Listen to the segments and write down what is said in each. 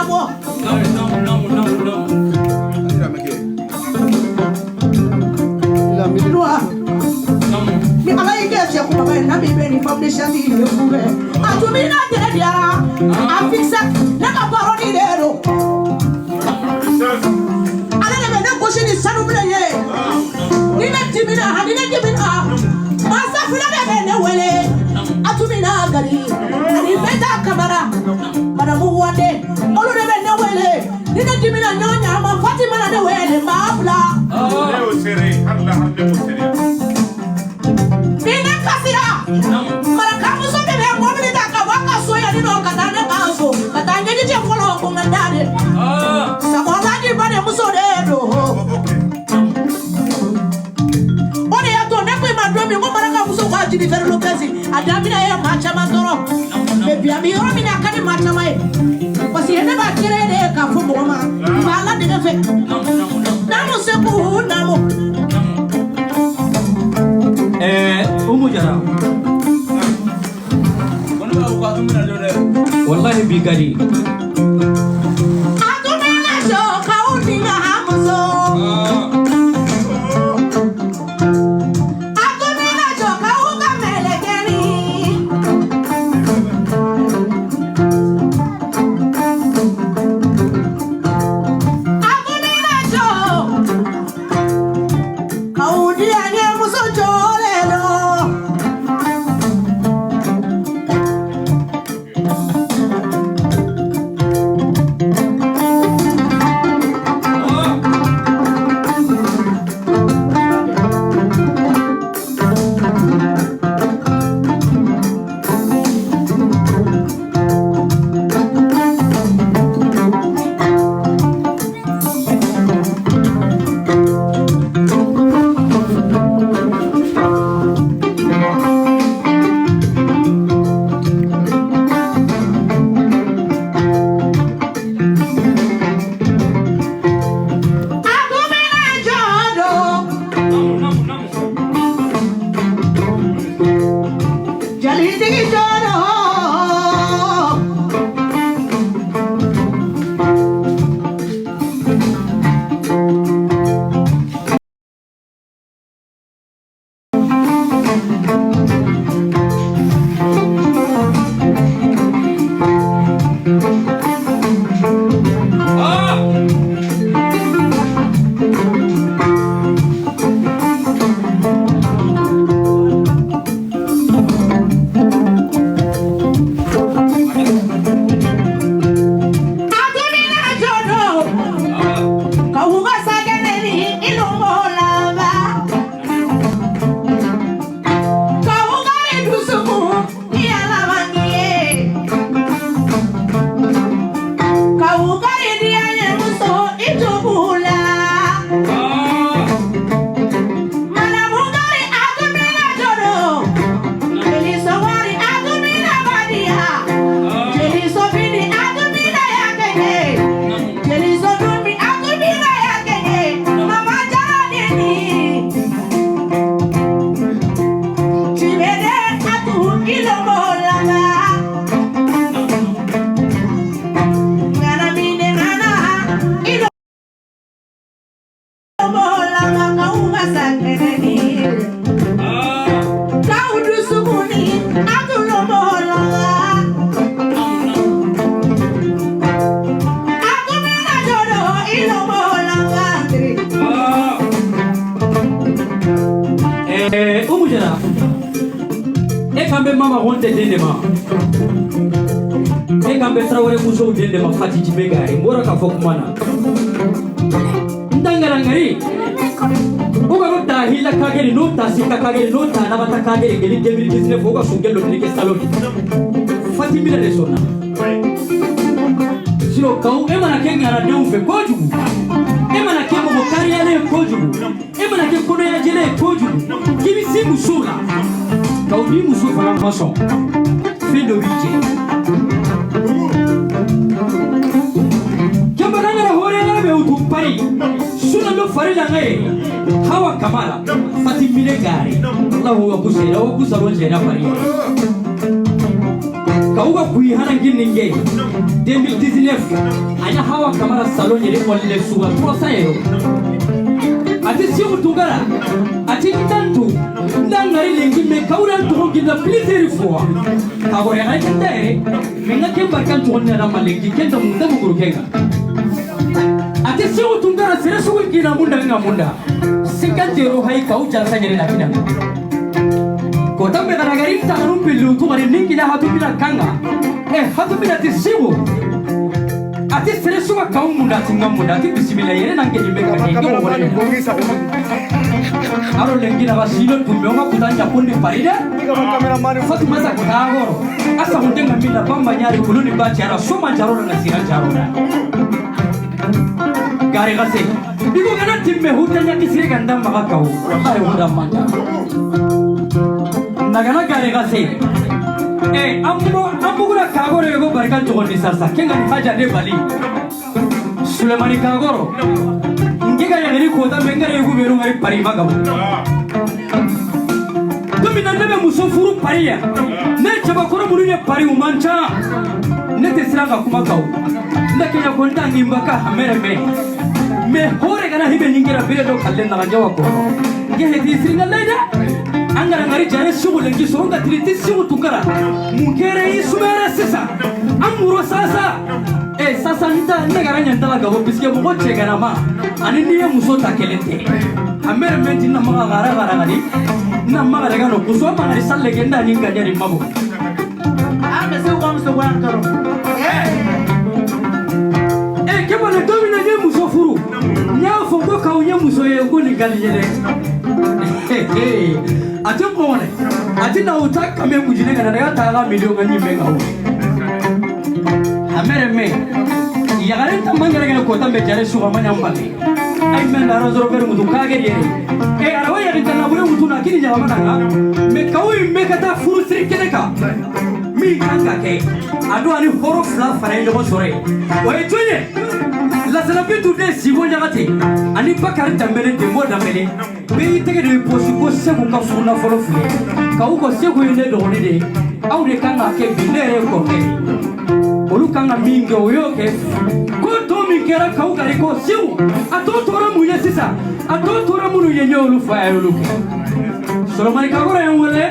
Kabo. No. Mi ala ike se ko ba na mi be ni foundation ni le ku be. Atumi na de Diarra. Afisa na ka paro ni dero. Ala na me na ko shi ni sanu bele ye. Ni na timina ha ni na timina. Masa fula be ne wele. Atumi na gari. Ani beta kamara. Para mu wande. Olu de be ne wele. Ni na timina nyonya ma Fatima na de wele ma bla. Leo sere Allah hande musere. Nina kasia. Marakamu so bebe ngomni ta ka waka so ya ni no katane kaso. Katanye ni je folo ko ngandade. Sabola ni bane muso de do. Ode ya to ne ko ma do mi ngomara ka muso kwa jini fer lokasi. Adamina ya macha mandoro. Bebi abi ro mi na kani macha mai. Pasi ene ba kire de ka fu mama. Bala de fe. Namo se ku namo. Oumou Diarra. Wallahi bigari. Atumena jo kauni na hamuzo. Atumena jo kauga melekeni. Atumena jo kaudi anye muso jolelo. Oumou Diarra. E kambe mama honte dendema. E kambe Traoré muso dendema Fatiji Begari. Mbora ka fokumana. Ndangara ngari. Uga nota hila kageri nota sika kageri nota nabata kageri geli 2019 uga sungelo nike saloni. Fatimila de sona. Sio kau emana kenga na deumfe kojugu. Emana kemo mokari yale kojugu. Emana ke kono ya jele kojugu. Kimi si musula. Kau ni musu fala mason. Fin de rije. Kemana na hore na be utu pari. Suna no farila ngai. Hawa kamala. Fatimile gari. Allah wa kusera wa kusaro jena pari. kauga kuihana gininge 2019 anya hawa kamara salon yele molle suwa 300 euro ati siu tungara ati tantu ndangari lengi me kaura to ginda plaisir fois kago ya kende minga kemba kan to na malengi kenda munda muguru kenga ati siu tungara sere suwa gina munda ngamunda 50 euro hai kau jasa nyere na kina kota me garagari tanum pilu tu mari ningi na hatu bila kanga hatu bila tisibu ati sere suwa kau munda tinga munda ati bismillah yere nange jimbe kange ko wala aro lengi na basilo tumeonga kutanja pundi parida fatu masa kutagoro asa hundenga mina bamba nyari kuluni bachi ara soma jarona na sira jarona gare gase digo kana timme hutanya kisire ganda maka kau ay huda manda nagana gare gase ambo gura kagoro yego barkan jogoni sasa kenga ni haja de bali Sulemani kagoro ngiga ya ngiri kota mengare yego beru ngari pari magabu domina nebe musofuru paria ne chaba koro murunya pari umancha ne tesiranga kuma kau ndakenya konta ngimbaka hamere me hore kana hibe nyingira bire do kalle na jawa ko ngehe tisiringa leda angara ngari jare shugule ngi songa triti simu tukara mukere isumera sisa amuro sasa sasa nita negaranya ndala gabo biske mo chegana ma anini ye muso takelete hamere menti na maga gara ngari na maga daga no kuso ma ngari salle genda nyinga nyari mabo amese ko amse ko ankaro kema na domina nye muso furu nya fongo ka unye muso ye ko ni galijele ati mbone ati na utaka me mujine kana daga taga milion ganyi menga ho amere me ya gare ta mangara kana ko tambe jare suwa manya mbali ai men na rozoro beru mutu kage ye arawa ya kitana bure mutu na kini jawa mana me kawi me kata furu sri keneka mi kanga ke adu ani horo fla fare ndo sore oye twenye la salabi today sibo nyagati ani bakari tambele de moda mele be tege de posi ko segu ka funa folo fule ka uko segu inde do ni de awde kanga ke binere ko ke olu kanga minge oyo ke ko to mi kera ka ukari ko siu ato tora munye sisa ato tora munu yenye olu fa olu Solomani kagora yewele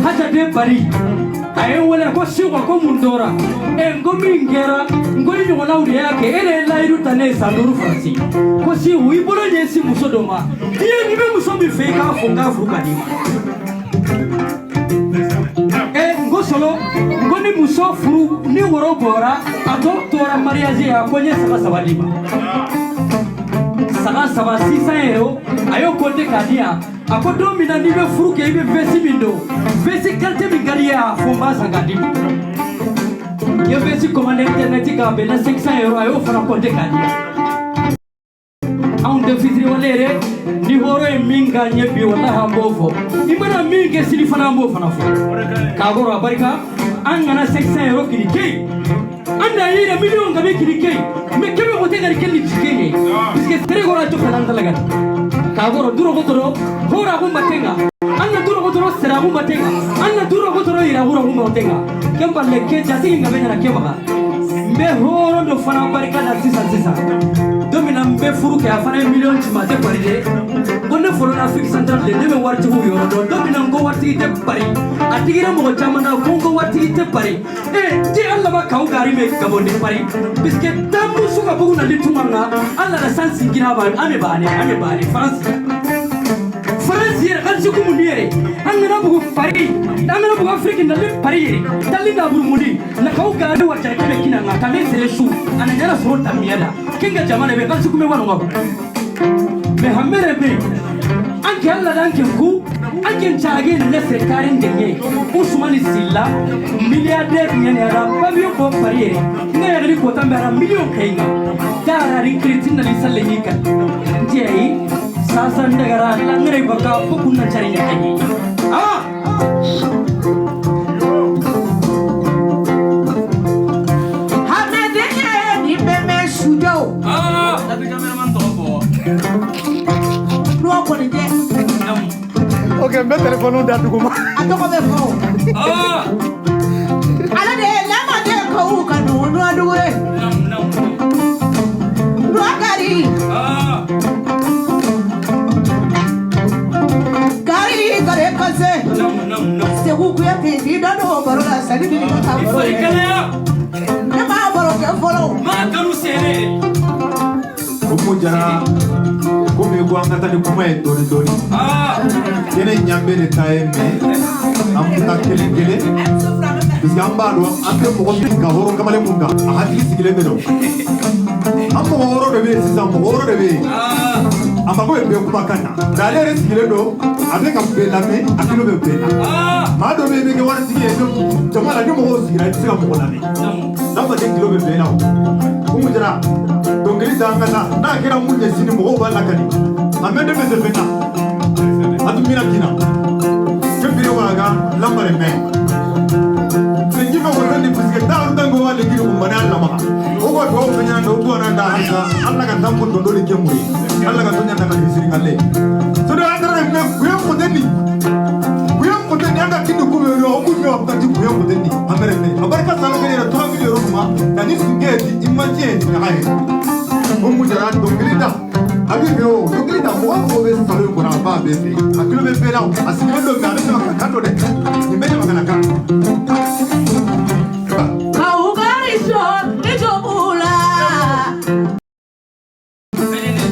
haja de bari ayo wala ko siwa ko mundora ngomi ngera ngoli nyona uri yake ele la iruta ne sanduru fransi ko si wi bolo nyesi musodoma iye nibe musomi feka fonga fuka dima ngosolo ngoni muso furu ni woro bora ato tora mariage ya konye saba saba dima saba saba 600 euro ayo kote kadia akodo mina nibe furu ke ibe vesi bindo vesi kalte bingaria fomba sangadi yo vesi commande internet ka bena 500 euro ayo fara kote kadia on de fitri walere ni horo e minga nyebi wala hambofo imana minge silifana mbo fana fo kagoro abarika angana 500 euro kirikei anda yira million gabe kirikei me kebe hote gari kelli tikeye biske tere gora to fana laga kagoro duro gotoro hora humba tenga anna duro gotoro sera humba tenga anna duro gotoro ira hura humba tenga kemba leke jasi ngabenya na kemba mbe horo ndo fana barika na sisa domina mbe furu ke afana million chimate paride gonne folo na Afrique centrale de deme warti hu yoro do domina ngo warti te pari atigira mo chamana kongo warti te pari ti alla ba kau gari me gabonde pari biske tambu suka bugu na litumanga alla na sansi ngira ba ame bani France yere kansi ku munire angana bugu pari angana bugu Afrique na le pari yere dalli na buru mudi na kau gari warta ke kina na kame sere su ananyara sorta miada kinga jamana be kansi ku me wano ngabo me hamere be anke alla danke ku anke nchage na sekarin denye Usmani Silla milliardaire nyane ara babio ko pari yere ngaya ri ko tambara million kainga dara ri kritin na lisalle nika jei sasa ndagara langre baka pukunna chari nyakani hamede ni beme sujo tapi cameraman tobo no ko nje okay mbe telephone da duguma atoko be fo sani bi ka Il faut les calaya. Ne ma baro ke folo. Ma kanu sere. Oumou Diarra comme ko an ta ni kuma e doni kene nyambe de taeme am ta kele bisamba do ante mo ko ka horo kamale munda a hakili sigile be do am mo horo de be sisam mo horo de be amba ko be kuma kana dale re sigile do ave ka be la me akilo be be ma do be ke war sigile do jamala ni mo ho sigile siga mo la me namba de kilo be na Oumou Diarra dongeli dangana na kira munye sini mo ba la kani amende be zefena atumina kina kebire waga lambare me sengi mo woni biske da dango wale kiri mo bana lama o ko do fenya do to na da hanga alla ka tambo do do ke muri alla ka tonya na bisiri ngalle so do andara me kuyam ko deni anga kinu ko me ro ko me abta ti kuyam ko deni amere me abarka sala kare 3 million ro ma tani singeti imagine na haye Oumou Diarra dongilida abi be o dongilida mo ko be salo ko na ba be fe akilo be fe la asime do me ale na ka to de ni me